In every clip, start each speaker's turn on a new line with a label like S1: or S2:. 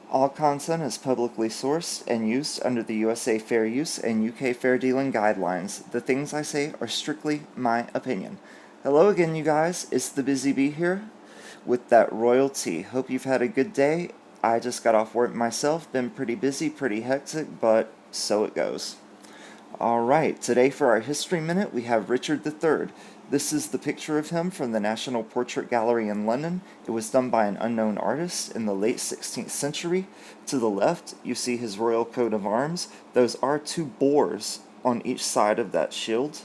S1: All content is publicly sourced and used under the USA Fair Use and UK Fair Dealing Guidelines. The things I say are strictly my opinion. Hello again, you guys. It's the Busy Bee here with that royalty. Hope you've had a good day. I just got off work myself. Been pretty busy, pretty hectic, but so it goes. Alright, today for our History Minute we have Richard III. This is the picture of him from the National Portrait Gallery in London. It was done by an unknown artist in the late 16th century. To the left, you see his royal coat of arms. Those are two boars on each side of that shield.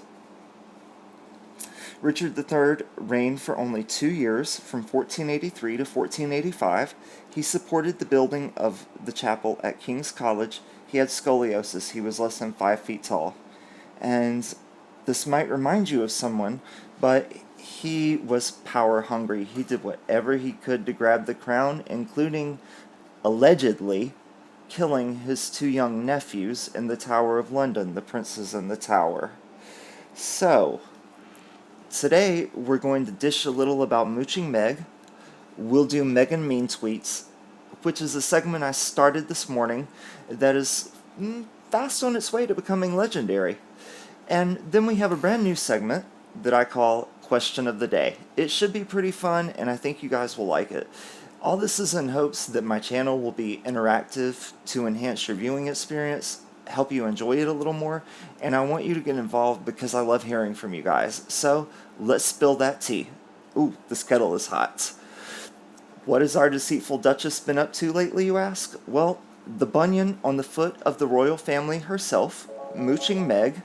S1: Richard III reigned for only 2 years, from 1483 to 1485. He supported the building of the chapel at King's College. He had scoliosis. He was less than 5 feet tall. And this might remind you of someone, but he was power hungry. He did whatever he could to grab the crown, including, allegedly, killing his 2 young nephews in the Tower of London, the princes in the tower. So, today we're going to dish a little about mooching Meg. We'll do Meghan Mean Tweets, which is a segment I started this morning that is fast on its way to becoming legendary. And then we have a brand new segment that I call Question of the Day. It should be pretty fun, and I think you guys will like it. All this is in hopes that my channel will be interactive to enhance your viewing experience, help you enjoy it a little more, and I want you to get involved because I love hearing from you guys. So, let's spill that tea. Ooh, this kettle is hot. What has our deceitful Duchess been up to lately, you ask? Well, the bunion on the foot of the royal family herself, mooching Meg,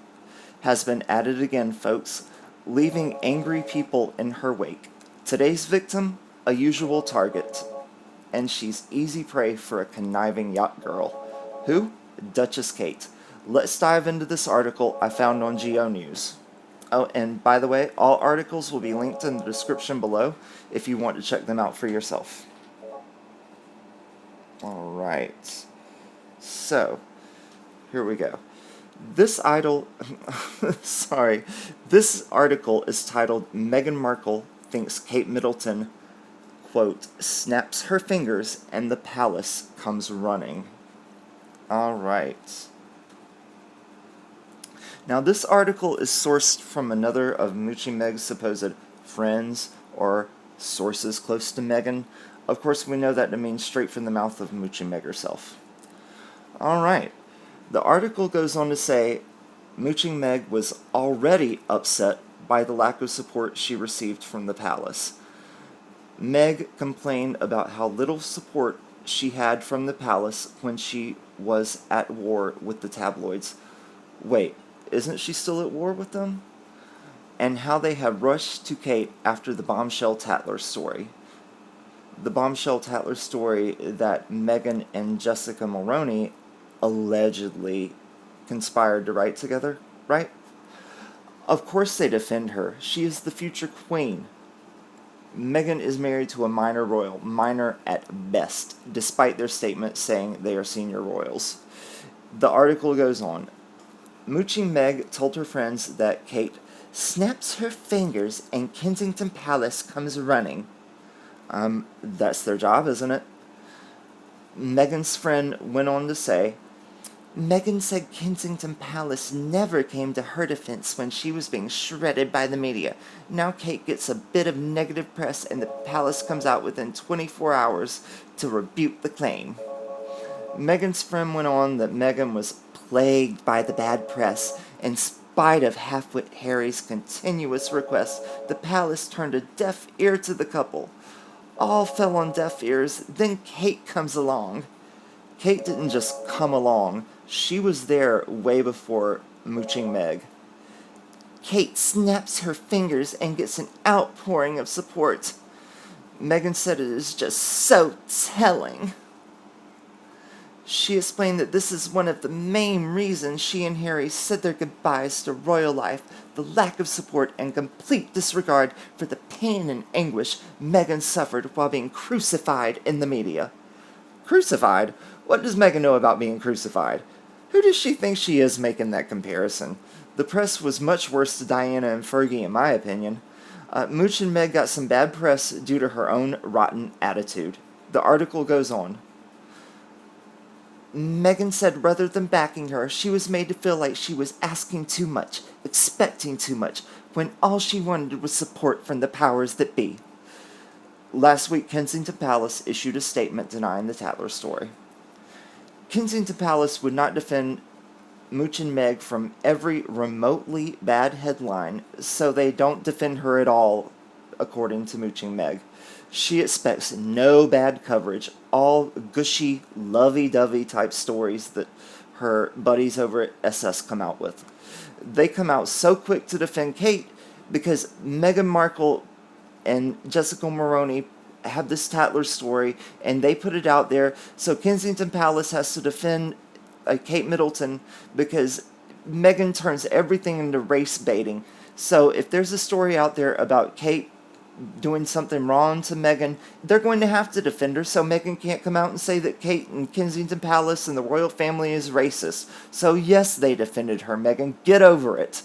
S1: has been added again, folks, leaving angry people in her wake. Today's victim, a usual target, and she's easy prey for a conniving yacht girl. Who? Duchess Kate. Let's dive into this article I found on Geo News. Oh, and by the way, all articles will be linked in the description below if you want to check them out for yourself. Alright. So, here we go. This article is titled Meghan Markle thinks Kate Middleton, quote, snaps her fingers and the palace comes running. Alright. Now this article is sourced from another of mooching Meg's supposed friends or sources close to Meghan. Of course we know that to mean straight from the mouth of mooching Meg herself. Alright. The article goes on to say, mooching Meg was already upset by the lack of support she received from the palace. Meg complained about how little support she had from the palace when she was at war with the tabloids. Wait, isn't she still at war with them? And how they had rushed to Kate after the bombshell Tatler story. The bombshell Tatler story that Meghan and Jessica Mulroney allegedly conspired to write together, right? Of course they defend her. She is the future queen. Meghan is married to a minor royal, minor at best, despite their statement saying they are senior royals. The article goes on. Mooching Meg told her friends that Kate snaps her fingers and Kensington Palace comes running. That's their job, isn't it? Meghan's friend went on to say, Meghan said Kensington Palace never came to her defense when she was being shredded by the media. Now Kate gets a bit of negative press and the palace comes out within 24 hours to rebuke the claim. Meghan's friend went on that Meghan was plagued by the bad press. In spite of Half-Wit Harry's continuous requests, the palace turned a deaf ear to the couple. All fell on deaf ears, then Kate comes along. Kate didn't just come along, she was there way before mooching Meg. Kate snaps her fingers and gets an outpouring of support. Meghan said it is just so telling. She explained that this is one of the main reasons she and Harry said their goodbyes to royal life, the lack of support and complete disregard for the pain and anguish Meghan suffered while being crucified in the media. Crucified? What does Meghan know about being crucified? Who does she think she is making that comparison? The press was much worse to Diana and Fergie, in my opinion. Mooch and Meg got some bad press due to her own rotten attitude. The article goes on. Meghan said rather than backing her, she was made to feel like she was asking too much, expecting too much, when all she wanted was support from the powers that be. Last week, Kensington Palace issued a statement denying the Tatler story. Kensington Palace would not defend Mooch and Meg from every remotely bad headline, so they don't defend her at all, according to Mooch and Meg. She expects no bad coverage, all gushy, lovey-dovey type stories that her buddies over at SS come out with. They come out so quick to defend Kate because Meghan Markle and Jessica Maroney have this Tatler story, and they put it out there, so Kensington Palace has to defend Kate Middleton because Meghan turns everything into race baiting. So if there's a story out there about Kate doing something wrong to Meghan, they're going to have to defend her, so Meghan can't come out and say that Kate and Kensington Palace and the royal family is racist. So yes, they defended her, Meghan. Get over it.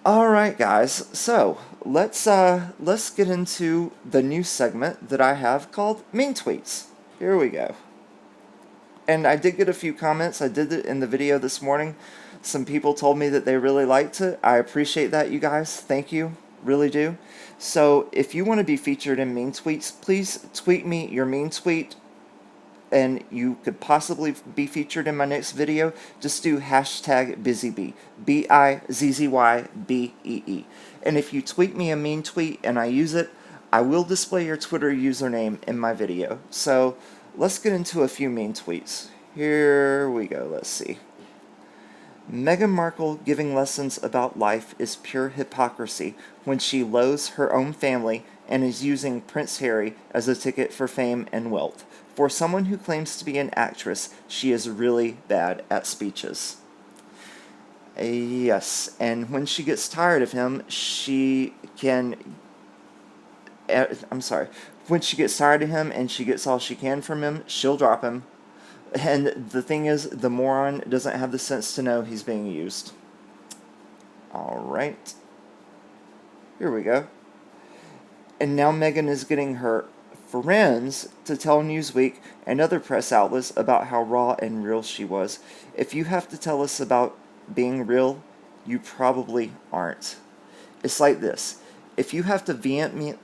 S1: Alright guys, so let's get into the new segment that I have called Mean Tweets. Here we go. And I did get a few comments. I did it in the video this morning. Some people told me that they really liked it. I appreciate that, you guys. Thank you. Really do. So if you want to be featured in Mean Tweets, please tweet me your mean tweet, and you could possibly be featured in my next video. Just do hashtag BizzyBee. BIZZYBEE. And if you tweet me a mean tweet and I use it, I will display your Twitter username in my video. So let's get into a few mean tweets. Here we go. Let's see. Meghan Markle giving lessons about life is pure hypocrisy when she loathes her own family and is using Prince Harry as a ticket for fame and wealth. For someone who claims to be an actress, she is really bad at speeches. Yes, and when she gets tired of him, she can... When she gets tired of him and she gets all she can from him, she'll drop him. And the thing is, the moron doesn't have the sense to know he's being used. Alright. Here we go. And now Meghan is getting her friends to tell Newsweek and other press outlets about how raw and real she was. If you have to tell us about being real, you probably aren't. It's like this. If you have to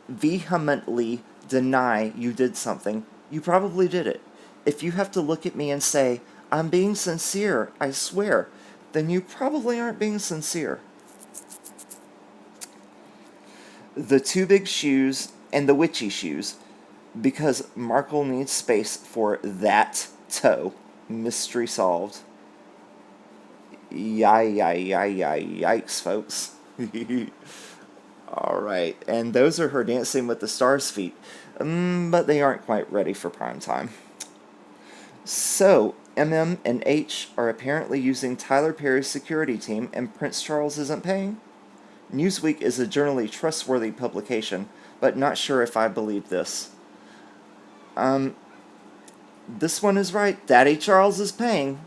S1: vehemently deny you did something, you probably did it. If you have to look at me and say, I'm being sincere, I swear, then you probably aren't being sincere. The two big shoes and the witchy shoes, because Markle needs space for that toe. Mystery solved. Yikes, folks. Alright, and those are her Dancing with the Stars feet, but they aren't quite ready for prime time. So, MM and H are apparently using Tyler Perry's security team and Prince Charles isn't paying? Newsweek is a generally trustworthy publication, but not sure if I believe this. This one is right. Daddy Charles is paying.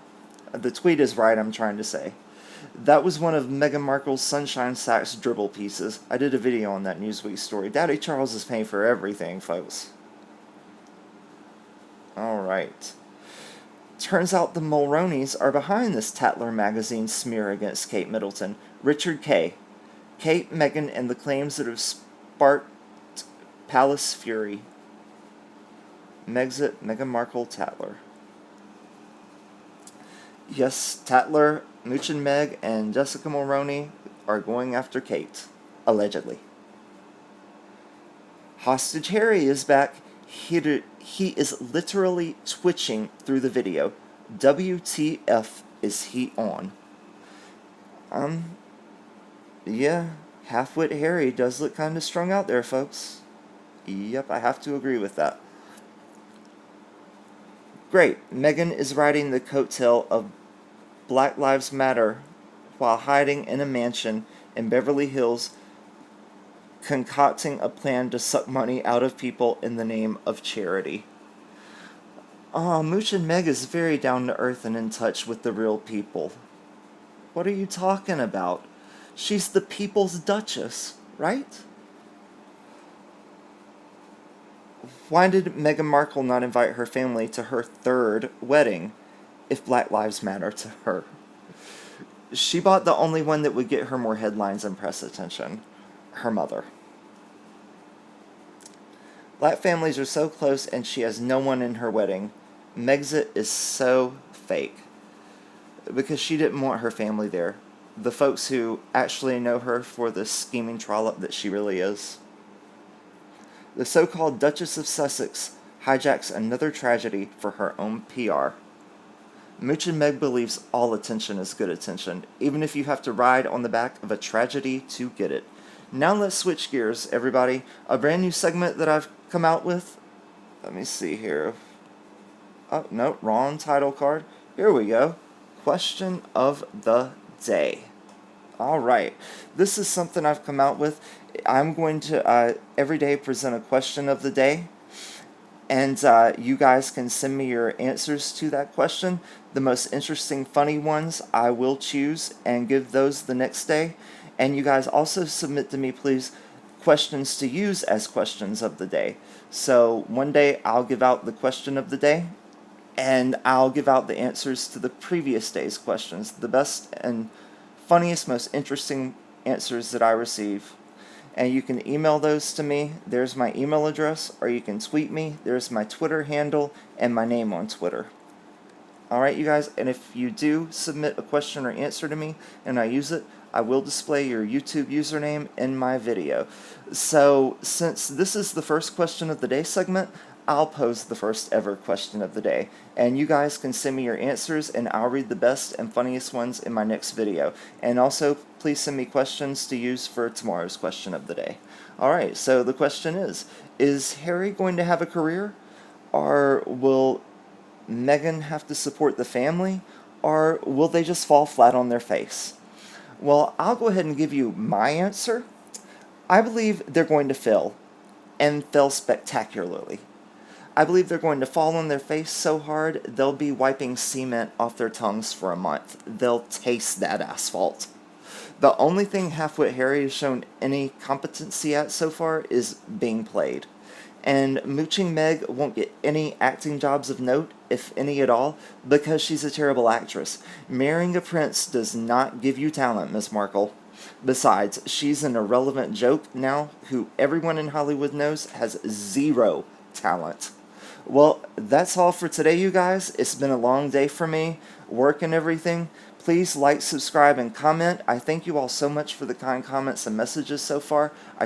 S1: The tweet is right, I'm trying to say. That was one of Meghan Markle's Sunshine Sacks dribble pieces. I did a video on that Newsweek story. Daddy Charles is paying for everything, folks. Alright. Turns out the Mulroneys are behind this Tatler magazine smear against Kate Middleton. Richard K. Kate, Meghan, and the claims that have sparked palace fury. Megxit, Meghan Markle, Tatler. Yes, Tatler, Mooch and Meg, and Jessica Mulroney are going after Kate. Allegedly. Hostage Harry is back. He is literally twitching through the video. WTF is he on? Yeah, half-wit Harry does look kind of strung out there, folks. Yep, I have to agree with that. Great, Meghan is riding the coattail of Black Lives Matter while hiding in a mansion in Beverly Hills, concocting a plan to suck money out of people in the name of charity. Mooch and Meg is very down to earth and in touch with the real people. What are you talking about? She's the people's duchess, right? Why did Meghan Markle not invite her family to her third wedding if Black Lives Matter to her? She bought the only one that would get her more headlines and press attention, her mother. Black families are so close and she has no one in her wedding. Megxit is so fake because she didn't want her family there. The folks who actually know her for the scheming trollop that she really is. The so-called Duchess of Sussex hijacks another tragedy for her own PR. Mooch and Meg believes all attention is good attention, even if you have to ride on the back of a tragedy to get it. Now let's switch gears, everybody. A brand new segment that I've come out with. Let me see here. Oh, no, wrong title card. Here we go. Question of the day. All right. This is something I've come out with. I'm going to every day present a question of the day. And you guys can send me your answers to that question. The most interesting, funny ones I will choose and give those the next day. And you guys also submit to me, please, questions to use as questions of the day. So one day I'll give out the question of the day, and I'll give out the answers to the previous day's questions. The best and funniest, most interesting answers that I receive. And you can email those to me. There's my email address, or you can tweet me. There's my Twitter handle and my name on Twitter. Alright, you guys, and if you do submit a question or answer to me and I use it, I will display your YouTube username in my video. So, since this is the first question of the day segment, I'll pose the first ever question of the day. And you guys can send me your answers, and I'll read the best and funniest ones in my next video. And also, please send me questions to use for tomorrow's question of the day. Alright, so the question is Harry going to have a career? Or will Meghan have to support the family? Or will they just fall flat on their face? Well, I'll go ahead and give you my answer. I believe they're going to fail, and fail spectacularly. I believe they're going to fall on their face so hard, they'll be wiping cement off their tongues for a month. They'll taste that asphalt. The only thing Halfwit Harry has shown any competency at so far is being played. And Mooching Meg won't get any acting jobs of note, if any at all, because she's a terrible actress. Marrying a prince does not give you talent, Miss Markle. Besides, she's an irrelevant joke now who everyone in Hollywood knows has zero talent. Well, that's all for today, you guys. It's been a long day for me, work and everything. Please like, subscribe, and comment. I thank you all so much for the kind comments and messages so far. I